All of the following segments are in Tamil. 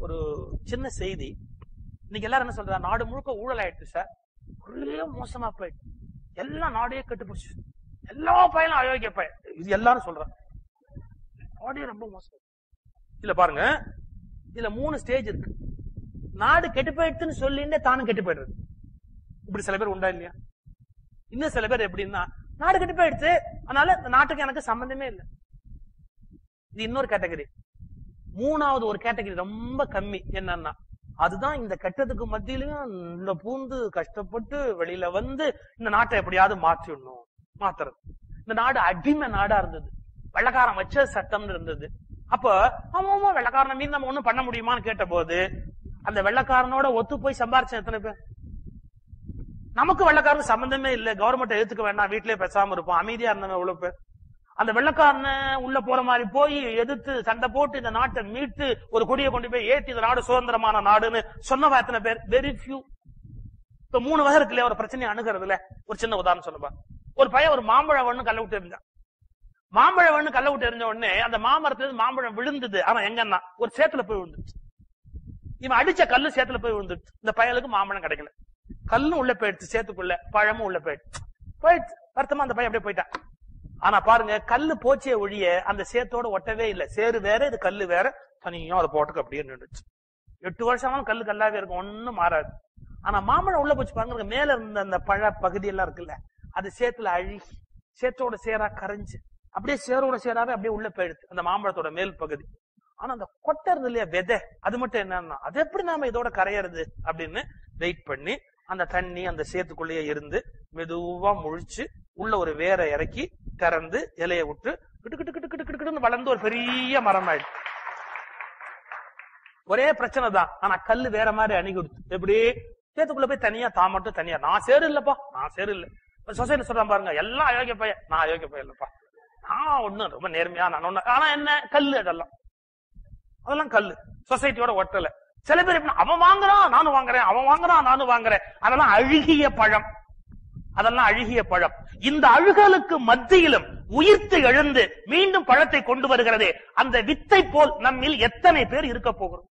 ஒரு சின்ன செய்தி. இன்னைக்கு எல்லாரும் என்ன சொல்றா, நாடு முழுக்க ஊழல் ஆயிடுச்சு சார், ஒரே மோசமா போயிட்டு எல்லாம் நாடே கட்டுப்பிடிச்சு, எல்லா பையனும் அயோக்கிய பையன், இது எல்லாரும் சொல்றாங்க. நாடே ரொம்ப மோசம். இல்ல பாருங்க, இதுல 3 ஸ்டேஜ் இருக்கு. நாடு கெட்டு போயிடுச்சுன்னு சொல்லிட்டு தானும் கெட்டு போயிடுறது. இப்படி சில பேர் உண்டா இல்லையா? இன்னும் சில பேர் எப்படின்னா, நாடு கெட்டு போயிடுச்சு, அதனால இந்த நாட்டுக்கு எனக்கு சம்பந்தமே இல்லை. இது இன்னொரு கேட்டகரி. 3வது ஒரு கேட்டகரி ரொம்ப கம்மி. என்னன்னா, அதுதான் இந்த கெட்டதுக்கு மத்தியிலையும் இந்த பூந்து கஷ்டப்பட்டு வெளியில வந்து இந்த நாட்டை எப்படியாவது மாற்றிடணும், மாத்துறது. இந்த நாடு அடிமை நாடா இருந்தது, வெள்ளக்காரன் வச்ச சட்டம் இருந்தது. அப்ப ஆமா வெள்ளக்காரனை மீறி நம்ம ஒண்ணும் பண்ண முடியுமான்னு கேட்ட போது, அந்த வெள்ளக்காரனோட ஒத்து போய் சம்பாரிச்ச எத்தனை பேர்? நமக்கு வெள்ளக்காரன் சம்பந்தமே இல்ல, கவர்மெண்ட் எடுத்துக்க வேண்டாம், வீட்டிலேயே பேசாம இருப்போம், அமைதியா இருந்தவங்க எவ்வளவு பேர்? அந்த வெள்ளக்காரன உள்ள போற மாதிரி போய் எதிர்த்து சண்டை போட்டு இந்த நாட்டை மீட்டு ஒரு கொடியை கொண்டு போய் ஏற்றி இந்த நாடு சுதந்திரமான நாடுன்னு சொன்னவா எத்தனை பேர்? Very few. இப்ப 3 வகை இருக்கு இல்லையா ஒரு பிரச்சனையை அணுகிறதுல. ஒரு சின்ன உதாரணம் சொல்லுவா. ஒரு பையன் ஒரு மாம்பழம் ஒண்ணு கல்ல விட்டு எறிஞ்சான். மாம்பழம் ஒண்ணு கல்ல விட்டு எறிஞ்ச உடனே அந்த மாமரத்துல மாம்பழம் விழுந்தது. ஆனா எங்கன்னா ஒரு சேத்துல போய் விழுந்துச்சு. இவன் அடிச்ச கல்லு சேத்துல போய் விழுந்துச்சு. இந்த பயலுக்கு மாம்பழம் கிடைக்கல. கல்லும் உள்ள போயிடுச்சு சேத்துக்குள்ள, பழமும் உள்ள போயிடுச்சு. வருத்தமா அந்த பையன் அப்படியே போயிட்டான். ஆனா பாருங்க, கல்லு போச்சே ஒழிய அந்த சேத்தோட ஒட்டவே இல்லை. சேரு வேற, இது கல்லு வேற, தனியும் அதை போட்டுக்கு அப்படியே நின்றுச்சு. 8 வருஷமாலும் கல்லு கல்லாவே இருக்கும், ஒன்னும் மாறாது. ஆனா மாம்பழம் உள்ள போச்சு பாருங்க, மேல இருந்த அந்த பழ பகுதி எல்லாம் இருக்குல்ல, அது சேத்துல அழுகி சேத்தோட சேரா கரைஞ்சு அப்படியே சேரோட சேராவே அப்படியே உள்ள போயிடுச்சு அந்த மாம்பழத்தோட மேல் பகுதி. ஆனா அந்த கொட்டறது இல்லையா விதை, அது மட்டும் என்னன்னா, அது எப்படி நாம இதோட கரையிறது அப்படின்னு வெயிட் பண்ணி அந்த தண்ணி அந்த சேத்துக்குள்ளேயே இருந்து மெதுவா முழிச்சு உள்ள ஒரு வேரை இறக்கி திறந்து இலைய விட்டு கிட்டு கிட்டு கிட்டு கிட்டு கிட்டுன்னு வளர்ந்து ஒரு பெரிய மரம் ஆயிடுச்சு. ஒரே பிரச்சனை தான், ஆனா கல்லு வேற மாதிரி அணுகிடுச்சு. எப்படி? சேத்துக்குள்ள போய் தனியா தான் மட்டும் தனியா, நான் சேரு இல்லப்பா, நான் சேரு இல்ல. சொசைட்டி சொல்றான் பாருங்க, எல்லாம் அயோக்கிய பையன், நான் அயோக்கிய பையன் இல்லப்பா, நான் ஒண்ணு ரொம்ப நேர்மையா நான் ஒண்ணு. ஆனா என்ன கல்லு, அதெல்லாம் கல்லு, சொசைட்டியோட ஒட்டல. சில பேர் எப்படி, அவன் வாங்குறான் நானும் வாங்குறேன், அவன் வாங்குறான் நானும் வாங்குறேன், அதெல்லாம் அழுகிய பழம், அதெல்லாம் அழுகிய பழம். இந்த அழுகலுக்கு மத்தியிலும் உயிர்த்து எழுந்து மீண்டும் பழத்தை கொண்டு வருகிறதே, அந்த வித்தை போல் நம்மில் எத்தனை பேர் இருக்க போகிறோம்?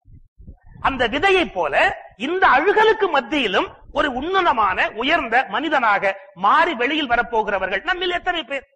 அந்த விதையை போல இந்த அழுகலுக்கு மத்தியிலும் ஒரு உன்னதமான உயர்ந்த மனிதனாக மாறி வெளியில் வரப்போகிறவர்கள் நம்மில் எத்தனை பேர்?